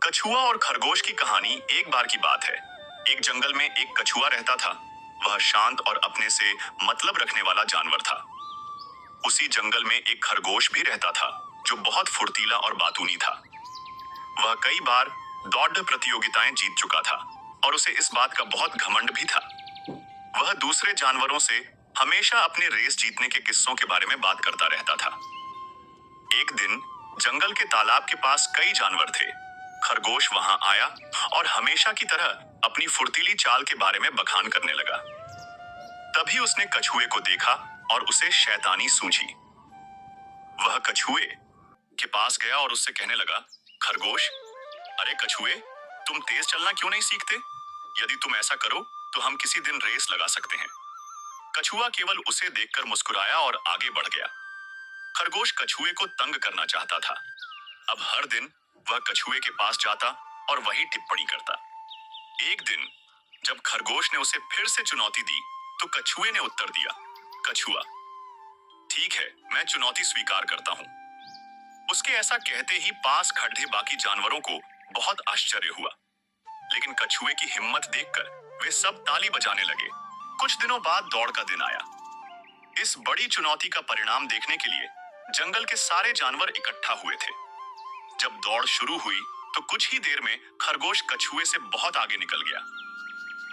कछुआ और खरगोश की कहानी एक बार की बात है। एक जंगल में एक कछुआ रहता था। वह शांत और अपने से मतलब रखने वाला जानवर था। उसी जंगल में एक खरगोश भी रहता था जो बहुत फुर्तीला और बातूनी था। वह कई बार दौड़ प्रतियोगिताएं जीत चुका था और उसे इस बात का बहुत घमंड भी था। वह दूसरे जानवरों से हमेशा अपने रेस जीतने के किस्सों के बारे में बात करता रहता था। एक दिन जंगल के तालाब के पास कई जानवर थे। खरगोश वहां आया और हमेशा की तरह अपनी फुर्तीली चाल के बारे में बखान करने लगा। तभी उसने कछुए को देखा और उसे शैतानी सूझी। वह कछुए के पास गया और उससे कहने लगा, खरगोश, अरे कछुए, तुम तेज चलना क्यों नहीं सीखते? यदि तुम ऐसा करो तो हम किसी दिन रेस लगा सकते हैं। कछुआ केवल उसे देखकर मुस्कुराया और आगे बढ़ गया। खरगोश कछुए को तंग करना चाहता था। अब हर दिन वह कछुए के पास जाता और वही टिप्पणी करता। एक दिन जब खरगोश ने उसे फिर से चुनौती दी तो कछुए ने उत्तर दिया, कछुआ, ठीक है, मैं चुनौती स्वीकार करता हूं। उसके ऐसा कहते ही पास खड़े बाकी जानवरों को बहुत आश्चर्य हुआ, लेकिन कछुए की हिम्मत देखकर वे सब ताली बजाने लगे। कुछ दिनों बाद दौड़ का दिन आया। इस बड़ी चुनौती का परिणाम देखने के लिए जंगल के सारे जानवर इकट्ठा हुए थे। जब दौड़ शुरू हुई तो कुछ ही देर में खरगोश कछुए से बहुत आगे निकल गया।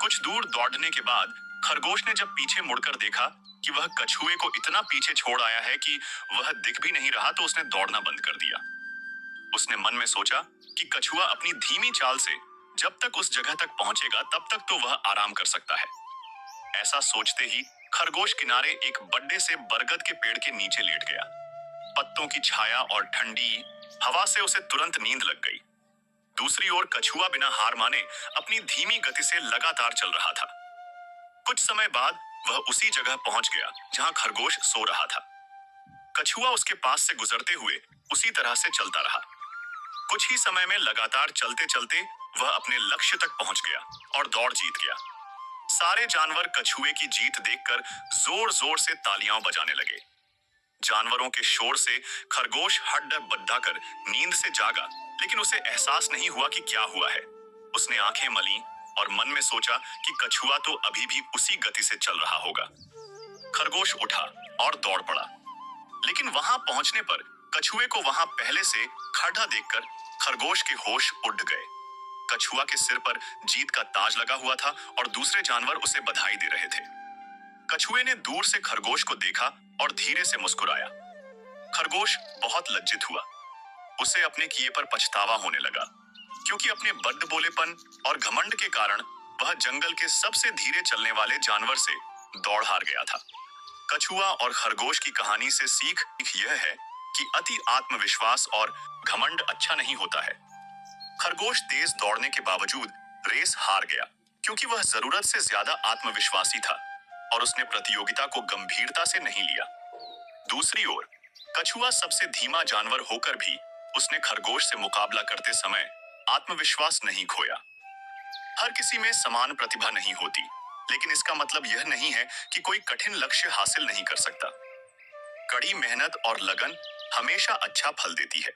कुछ दूर दौड़ने के बाद खरगोश ने जब पीछे मुड़कर देखा कि वह कछुए को इतना पीछे छोड़ आया है कि वह दिख भी नहीं रहा, तो उसने दौड़ना बंद कर दिया। उसने मन में सोचा कि कछुआ अपनी धीमी चाल से जब तक उस जगह तक पहुंचेगा तब तक तो वह आराम कर सकता है। ऐसा सोचते ही खरगोश किनारे एक बड़े से बरगद के पेड़ के नीचे लेट गया। पत्तों की छाया और ठंडी हवा से उसे तुरंत नींद लग गई। दूसरी ओर कछुआ बिना हार माने अपनी धीमी गति से लगातार चल रहा था। कुछ समय बाद वह उसी जगह पहुंच गया जहां खरगोश सो रहा था। कछुआ उसके पास से गुजरते हुए उसी तरह से चलता रहा। कुछ ही समय में लगातार चलते चलते वह अपने लक्ष्य तक पहुंच गया और दौड़ जीत गया। सारे जानवर कछुए की जीत देखकर जोर जोर से तालियां बजाने लगे। जानवरों के शोर से खरगोश हड्डर बद्धा कर नींद से जागा, लेकिन उसे एहसास नहीं हुआ कि क्या हुआ है। उसने आंखें मली और मन में सोचा कि कछुआ तो अभी भी उसी गति से चल रहा होगा। खरगोश उठा और दौड़ पड़ा, लेकिन वहां पहुंचने पर कछुए को वहां पहले से खड़ा देखकर खरगोश के होश उड़ गए। कछुआ के सिर पर जीत का ताज लगा हुआ था और दूसरे जानवर उसे बधाई दे रहे थे। कछुए ने दूर से खरगोश को देखा और धीरे से मुस्कुराया। खरगोश बहुत लज्जित हुआ। उसे अपने किए पर पछतावा होने लगा, क्योंकि अपने बद्ध बोलेपन और घमंड के कारण वह जंगल के सबसे धीरे चलने वाले जानवर से दौड़ हार गया था। कछुआ और खरगोश की कहानी से सीख यह है कि अति आत्मविश्वास और घमंड अच्छा नहीं होता है। खरगोश तेज दौड़ने के बावजूद रेस हार गया, क्योंकि वह जरूरत से ज्यादा आत्मविश्वासी था और उसने प्रतियोगिता को गंभीरता से नहीं लिया। दूसरी ओर कछुआ सबसे धीमा जानवर होकर भी उसने खरगोश से मुकाबला करते समय आत्मविश्वास नहीं खोया। हर किसी में समान प्रतिभा नहीं होती, लेकिन इसका मतलब यह नहीं है कि कोई कठिन लक्ष्य हासिल नहीं कर सकता। कड़ी मेहनत और लगन हमेशा अच्छा फल देती है।